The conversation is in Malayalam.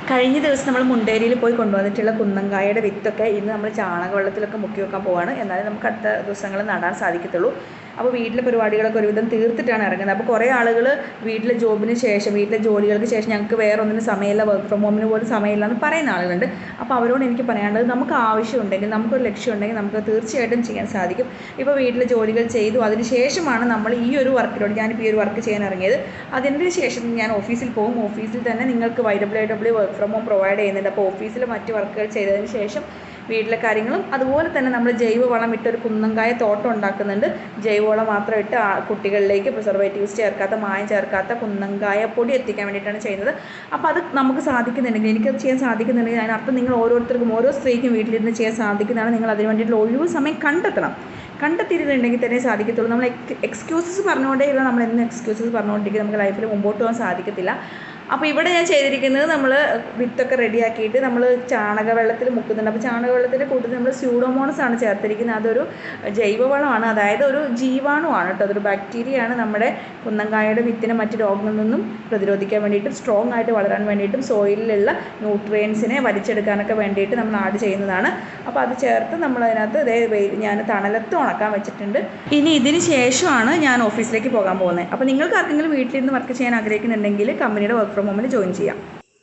കഴിഞ്ഞ ദിവസം നമ്മൾ മുണ്ടേരിയിൽ പോയി കൊണ്ടുവന്നിട്ടുള്ള കുന്നങ്കായയുടെ വിത്തൊക്കെ ഇന്ന് നമ്മൾ ചാണകവെള്ളത്തിലൊക്കെ മുക്കി വെക്കാൻ പോവാണ്. എന്നാലും നമുക്ക് അടുത്ത ദിവസങ്ങൾ നടാൻ സാധിക്കത്തുള്ളൂ. അപ്പോൾ വീട്ടിലെ പരിപാടികളൊക്കെ ഒരുവിധം തീർത്തിട്ടാണ് ഇറങ്ങുന്നത്. അപ്പോൾ കുറേ ആളുകൾ വീട്ടിലെ ജോബിന് ശേഷം, വീട്ടിലെ ജോലികൾക്ക് ശേഷം ഞങ്ങൾക്ക് വേറെ ഒന്നിനും സമയമില്ല, വർക്ക് ഫ്രം ഹോമിന് പോലും സമയമില്ല എന്ന് പറയുന്ന ആളുകളുണ്ട്. അപ്പോൾ അവരോട് എനിക്ക് പറയാനുള്ളത്, നമുക്ക് ആവശ്യമുണ്ടെങ്കിൽ, നമുക്കൊരു ലക്ഷ്യം ഉണ്ടെങ്കിൽ നമുക്ക് തീർച്ചയായിട്ടും ചെയ്യാൻ സാധിക്കും. ഇപ്പോൾ വീട്ടിലെ ജോലികൾ ചെയ്തു, അതിന് ശേഷമാണ് നമ്മൾ ഈ ഒരു വർക്കിലോട്, ഞാനിപ്പോൾ ഈ ഒരു വർക്ക് ചെയ്യാൻ ഇറങ്ങിയത്. അതിന് ശേഷം ഞാൻ ഓഫീസിൽ പോകും. ഓഫീസിൽ തന്നെ നിങ്ങൾക്ക് YWW work from home provide ചെയ്യുന്നുണ്ട്. അപ്പോൾ ഓഫീസിൽ മറ്റ് വർക്കുകൾ ചെയ്തതിന് ശേഷം വീട്ടിലെ കാര്യങ്ങളും, അതുപോലെ തന്നെ നമ്മൾ ജൈവവളം ഇട്ടൊരു കുന്നങ്കായ തോട്ടം ഉണ്ടാക്കുന്നുണ്ട്. ജൈവവളം മാത്രം ഇട്ട് കുട്ടികളിലേക്ക് പ്രിസർവേറ്റീവ്സ് ചേർക്കാത്ത, മായം ചേർക്കാത്ത കുന്നങ്കായ പൊടി എത്തിക്കാൻ വേണ്ടിയിട്ടാണ് ചെയ്യുന്നത്. അപ്പോൾ അത് നമുക്ക് സാധിക്കുന്നുണ്ടെങ്കിൽ, എനിക്കത് ചെയ്യാൻ സാധിക്കുന്നുണ്ടെങ്കിൽ അതിനർത്ഥം നിങ്ങൾ ഓരോരുത്തർക്കും, ഓരോ സ്ത്രീക്കും വീട്ടിലിരുന്ന് ചെയ്യാൻ സാധിക്കുന്നതാണ്. നിങ്ങൾ അതിന് വേണ്ടിയിട്ടുള്ള ഒഴിവ് സമയം കണ്ടെത്തിയിരുന്നുണ്ടെങ്കിൽ തന്നെ സാധിക്കത്തുള്ളൂ. നമ്മൾ എക്സ്ക്യൂസസ് പറഞ്ഞുകൊണ്ടേ ഇല്ല, നമ്മൾ എന്നും എക്സ്ക്യൂസസ് പറഞ്ഞുകൊണ്ടിരിക്കുക, നമുക്ക് ലൈഫിൽ മുമ്പോട്ട് പോകാൻ സാധിക്കത്തില്ല. അപ്പോൾ ഇവിടെ ഞാൻ ചെയ്തിരിക്കുന്നത്, നമ്മൾ വിത്തൊക്കെ റെഡിയാക്കിയിട്ട് നമ്മൾ ചാണകവെള്ളത്തിൽ മുക്കുന്നുണ്ട്. അപ്പോൾ ചാണകവെള്ളത്തിൻ്റെ കൂട്ടത്തിൽ നമ്മൾ സ്യൂഡോമോണസ് ആണ് ചേർത്തിരിക്കുന്നത്. അതൊരു ജൈവവളമാണ്, അതായത് ഒരു ജീവാണുവാണ് കേട്ടോ. അതൊരു ബാക്ടീരിയയാണ്. നമ്മുടെ കുന്നങ്കായയുടെ വിത്തിനെ മറ്റ് രോഗങ്ങളിൽ നിന്നും പ്രതിരോധിക്കാൻ വേണ്ടിയിട്ടും സ്ട്രോങ് ആയിട്ട് വളരാൻ വേണ്ടിയിട്ടും സോയിലിലുള്ള ന്യൂട്രിയൻസിനെ വലിച്ചെടുക്കാനൊക്കെ വേണ്ടിയിട്ട് നമ്മൾ ആഡ് ചെയ്യുന്നതാണ്. അപ്പോൾ അത് ചേർത്ത് നമ്മളതിനകത്ത് ഞാൻ തണലത്ത് ഉണക്കാൻ വെച്ചിട്ടുണ്ട്. ഇനി ഇതിന് ശേഷമാണ് ഞാൻ ഓഫീസിലേക്ക് പോകാൻ പോകുന്നത്. അപ്പോൾ നിങ്ങൾക്ക് ആർക്കെങ്കിലും വീട്ടിലിരുന്ന് വർക്ക് ചെയ്യാൻ ആഗ്രഹിക്കുന്നുണ്ടെങ്കിൽ കമ്പനിയുടെ വർക്ക് ഫ്രം ഹോമിൽ ജോയിൻ ചെയ്യാം.